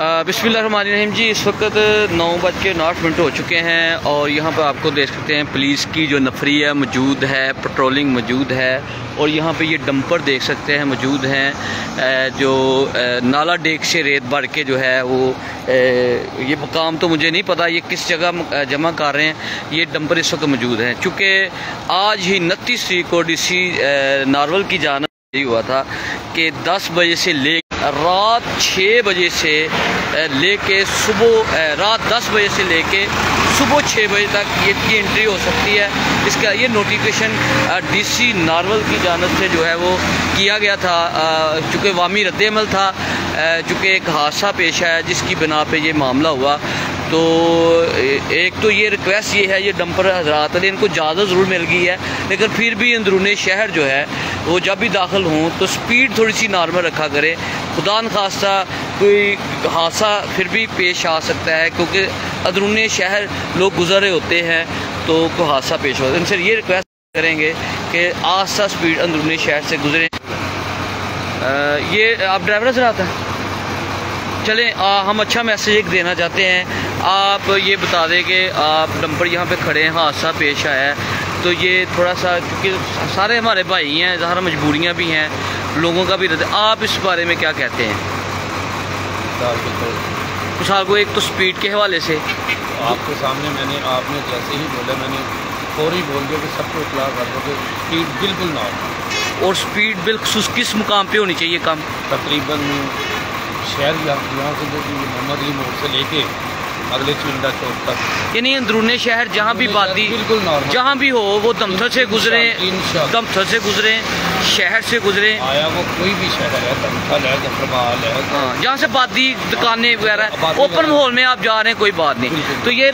बिस्मिल्लाहिर्रहमानिर्रहीम जी। इस वक्त 9:09 हो चुके हैं और यहाँ पर आपको देख सकते हैं पुलिस की जो नफरी है मौजूद है, पेट्रोलिंग मौजूद है और यहाँ पे ये डंपर देख सकते हैं मौजूद हैं जो नाला डेक से रेत भर के जो है वो ये मकाम तो मुझे नहीं पता ये किस जगह जमा कर रहे हैं। ये डंपर इस वक्त मौजूद हैं चूँकि आज ही 29 तारीख को DC नारवल की जानिब हुआ था कि 10 बजे से ले रात 6 बजे से लेके सुबह रात 10 बजे से लेके सुबह 6 बजे तक ये की एंट्री हो सकती है। इसका ये नोटिफिकेशन DC नारवल की जानिब से जो है वो किया गया था चूँकि वामी रद्द-ए-अमल था, चूँकि एक हादसा पेश आया जिसकी बिना पे ये मामला हुआ। तो एक तो ये रिक्वेस्ट ये है, ये डंपर हजरात ने इनको इजाज़त ज़रूर मिल गई है लेकिन फिर भी अंदरूनी शहर जो है वो जब भी दाखिल हों तो स्पीड थोड़ी सी नॉर्मल रखा करें। खुदा न खास्ता कोई हादसा फिर भी पेश आ सकता है क्योंकि अंदरूनी शहर लोग गुजर रहे होते हैं तो कोई हादसा पेश होता है। इनसे ये रिक्वेस्ट करेंगे कि आस्ता स्पीड अंदरूनी शहर से गुजरें। ये आप ड्राइवर हजरात हैं, चलें हम अच्छा मैसेज एक देना चाहते हैं। आप ये बता दें कि आप डंपर यहाँ पे खड़े हैं, हादसा पेश आया है तो ये थोड़ा सा क्योंकि सारे हमारे भाई हैं, ज़ाहिर मजबूरियाँ भी हैं, लोगों का भी रहता है। आप इस बारे में क्या कहते हैं? मिसाल को एक तो स्पीड के हवाले से आपके सामने आपने जैसे ही बोला मैंने फौरी बोल दिया कि सबको इतला कर दो कि स्पीड बिल्कुल ना हो। और स्पीड बिल्कुल किस मुकाम पे होनी चाहिए कम? तकरीबन शहर यहाँ से जो मोहम्मद अली मोड़ से लेके अगले चिंदा चौक तक, यानी अंदरूनी शहर जहाँ भी बादी बिल्कुल जहाँ भी हो वो दमथल से गुजरे, दमथल से गुजरे, शहर से गुजरे, आया वो कोई भी शहर है, दमथल है, जफरमाल है, हाँ जहाँ से बादी दुकानें वगैरह ओपन माहौल में आप जा रहे हैं कोई बात नहीं। तो ये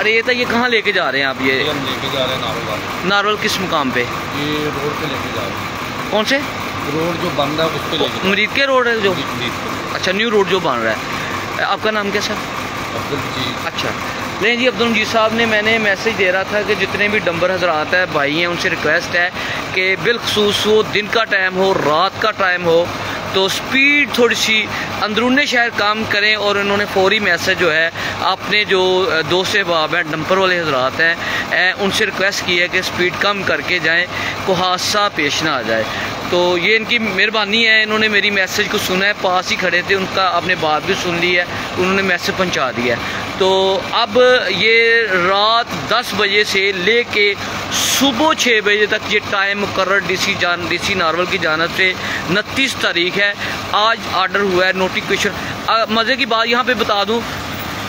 रेत है ये कहाँ लेके जा रहे हैं आप? ये हम लेके जा रहे हैं नारवल किस मुकाम पे? ये रोड पे लेके जा रहे हैं। कौन से रोड जो बन रहा है उस पे मरीद के रोड है जो? अच्छा, न्यू रोड जो बन रहा है। आपका नाम क्या सर? अब्दुल मजीद। अच्छा नहीं जी, अब्दुल मजीद साहब ने मैंने मैसेज दे रहा था कि जितने भी डंबर हजरात है भाई हैं उनसे रिक्वेस्ट है कि बिलखसूस वो दिन का टाइम हो रात का टाइम हो तो स्पीड थोड़ी सी अंदरूनी शहर काम करें। और उन्होंने फौरी मैसेज जो है अपने जो दोस्त बाब हैं डंपर वाले हजरात हैं उनसे रिक्वेस्ट की है कि स्पीड कम करके जाएं, कोई हादसा पेश ना आ जाए। तो ये इनकी मेहरबानी है, इन्होंने मेरी मैसेज को सुना है, पास ही खड़े थे, उनका आपने बात भी सुन ली है, उन्होंने मैसेज पहुंचा दिया है। तो अब ये रात 10 बजे से लेके सुबह 6 बजे तक ये टाइम मुकर्रर DC नारवल की जानिब से 29 तारीख है आज ऑर्डर हुआ है नोटिफिकेशन। मज़े की बात यहाँ पे बता दूँ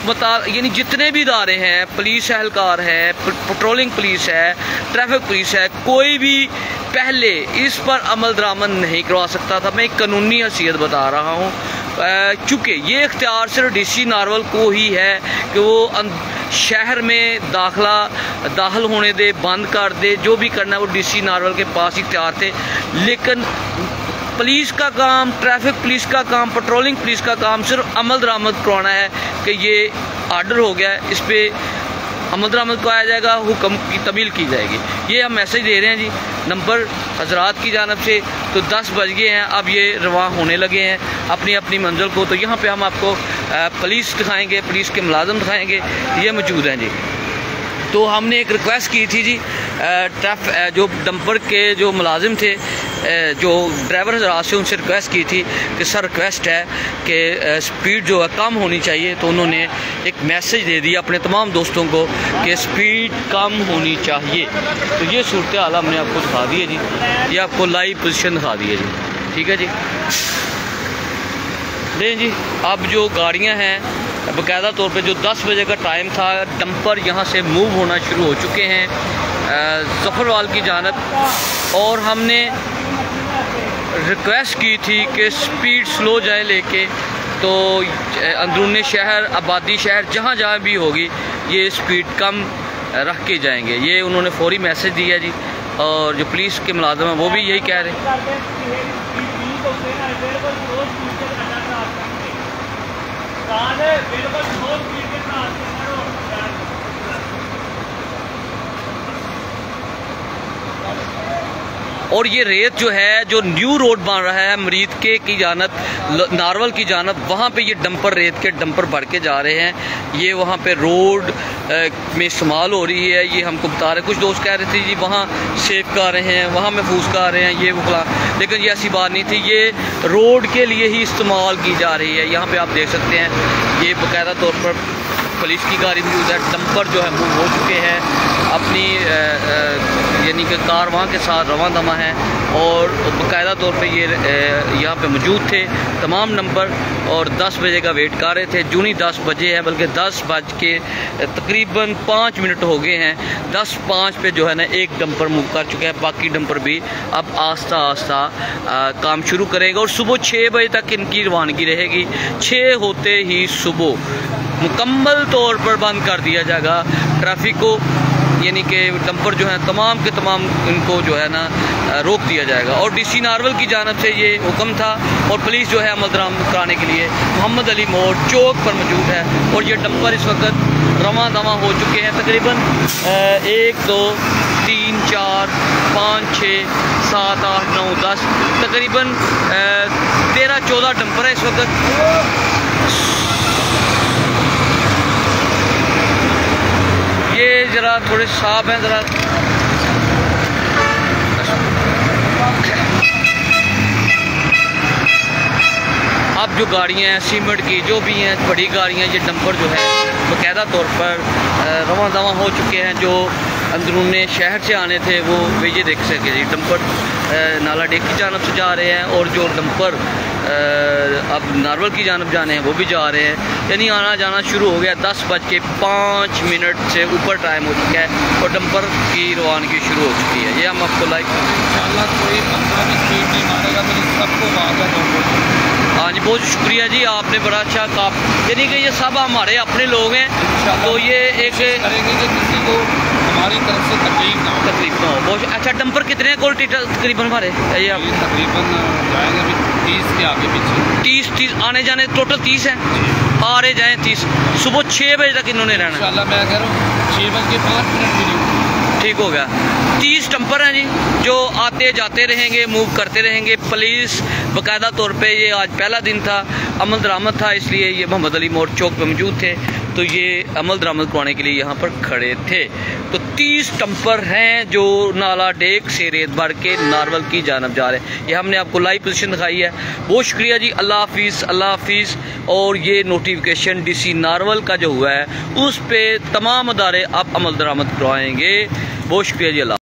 यानी जितने भी इदारे हैं, पुलिस एहलकार है, पेट्रोलिंग पुलिस है, ट्रैफिक पुलिस है, कोई भी पहले इस पर अमल दरामद नहीं करवा सकता था। मैं एक कानूनी हैसियत बता रहा हूँ चूँकि ये इख्तियार सिर्फ DC नारवल को ही है कि वो शहर में दाखिल होने दे, बंद कर दे, जो भी करना है वो DC नारवल के पास इख्तियार थे। लेकिन पुलिस का काम, ट्रैफिक पुलिस का काम, पेट्रोलिंग पुलिस का काम सिर्फ अमल दरामद करवाना है कि ये ऑर्डर हो गया है, इस पर अमल दरामद कराया जाएगा, हुक्म की तमील की जाएगी। ये हम मैसेज दे रहे हैं जी नंबर हजरात की जानिब से। तो 10 बज गए हैं, अब ये रवां होने लगे हैं अपनी अपनी मंजिल को। तो यहाँ पे हम आपको पुलिस दिखाएंगे, पुलिस के मुलाजिम दिखाएंगे, ये मौजूद हैं जी। तो हमने एक रिक्वेस्ट की थी जी जो डंपर के जो मुलाजिम थे, जो ड्राइवर हजरात से उनसे रिक्वेस्ट की थी कि सर रिक्वेस्ट है कि स्पीड जो है कम होनी चाहिए। तो उन्होंने एक मैसेज दे दिया अपने तमाम दोस्तों को कि स्पीड कम होनी चाहिए। तो ये सूरत हाल हमने आपको दिखा दी है जी, ये आपको लाइव पोजीशन दिखा दी है जी। ठीक है जी, नहीं जी अब जो गाड़ियाँ हैं बाकायदा तौर पे जो 10 बजे का टाइम था डंपर यहाँ से मूव होना शुरू हो चुके हैं जफरवाल की जानिब। और हमने रिक्वेस्ट की थी कि स्पीड स्लो जाए लेके, तो अंदरूनी शहर, आबादी शहर जहाँ जहाँ भी होगी ये स्पीड कम रख के जाएंगे। ये उन्होंने फौरी मैसेज दिया जी। और जो पुलिस के मुलाजिम हैं वो भी यही कह रहे हैं। और ये रेत जो है, जो न्यू रोड बन रहा है मरीद के की जानब, नारवल की जानब, वहाँ पे ये डंपर, रेत के डंपर भर के जा रहे हैं। ये वहाँ पे रोड में इस्तेमाल हो रही है, ये हमको बता रहे। कुछ दोस्त कह रहे थे जी वहाँ सेब का रहे हैं, वहाँ महफूज का रहे हैं, ये वो फला, लेकिन ये ऐसी बात नहीं थी। ये रोड के लिए ही इस्तेमाल की जा रही है। यहाँ पे आप देख सकते हैं ये बाकायदा तौर पर पुलिस की गाड़ी मौजूद है। डंपर जो है मूव हो चुके हैं, अपनी यानी कि कारवां के साथ रवां दमा है, और बाकायदा तौर पे ये यहाँ पे मौजूद थे तमाम नंबर, और 10 बजे का वेट कर रहे थे। जूनी 10 बजे है, बल्कि 10 बज के तकरीबन 5 मिनट हो गए हैं। 10:05 पे जो है ना एक डंपर मूव कर चुका है, बाकी डंपर भी अब आस्ता आस्ता काम शुरू करेगा, और सुबह 6 बजे तक इनकी रवानगी रहेगी। 6 होते ही सुबह मुकम्मल तौर पर बंद कर दिया जाएगा ट्रैफिक को, यानी कि डंपर जो है तमाम के तमाम इनको जो है ना रोक दिया जाएगा। और डीसी नारवल की जानब से ये हुक्म था, और पुलिस जो है अमल दरामद कराने के लिए मोहम्मद अली मोड़ चौक पर मौजूद है। और ये डंपर इस वक्त रवां दवा हो चुके हैं। तकरीबन 1 2 3 4 5 6 7 8 9 10 तकरीबन 13-14 डंपर है इस वक्त। ये ज़रा थोड़े साफ हैं ज़रा। अब जो गाड़ियाँ हैं सीमेंट की जो भी हैं, बड़ी गाड़ियाँ, ये डंपर जो है बाकायदा तौर पर रवां दवा हो चुके हैं। जो अंदरून शहर से आने थे वो ये देख सके जी डंपर नाला डेक की जानब से जा रहे हैं, और जो डंपर अब नारवल की जानब जाने हैं वो भी जा रहे हैं। यानी आना जाना शुरू हो गया। 10:05 से ऊपर टाइम हो चुका है, और डंपर की रवानगी शुरू हो चुकी है। ये हम आपको लाइक इंशाल्लाह कोई 15 भी स्पीड नहीं मारेगा तो सबको मारेगा। हाँ जी, बहुत शुक्रिया जी, आपने बड़ा अच्छा काम, यानी कि ये सब हमारे अपने लोग हैं, तो ये एक करेंगे कि किसी को हमारी तरफ से तकलीफ ना हो। बहुत अच्छा। डंपर कितने क्वालिटी तकरीबन हमारे ये आप तकरीबन जाएंगे अभी 30 के आगे पीछे, 30 आने जाने टोटल 30 हैं, आ रहे जाएँ 30। सुबह 6 बजे तक इन्होंने रहना इंशाल्लाह। मैं कह रहा हूँ 6:05 भी नहीं। ठीक हो गया। 30 डंपर हैं जी, जो आते जाते रहेंगे, मूव करते रहेंगे। पुलिस बाकायदा तौर पे, ये आज पहला दिन था, अमल दरामद था, इसलिए ये मोहम्मद अली मोड़ चौक पे मौजूद थे, तो ये अमल दरामद करवाने के लिए यहाँ पर खड़े थे। तो 30 डंपर हैं जो नाला डेक से रेत भर के नारवल की जानब जा रहे हैं। ये हमने आपको लाइव पोजीशन दिखाई है। बहुत शुक्रिया जी, अल्लाह हाफिज़, अल्लाह हाफिज़। और ये नोटिफिकेशन डीसी नारवल का जो हुआ है उस पर तमाम अदारे आप अमल दरामद करवाएंगे। बहुत शुक्रिया जी, अल्लाह।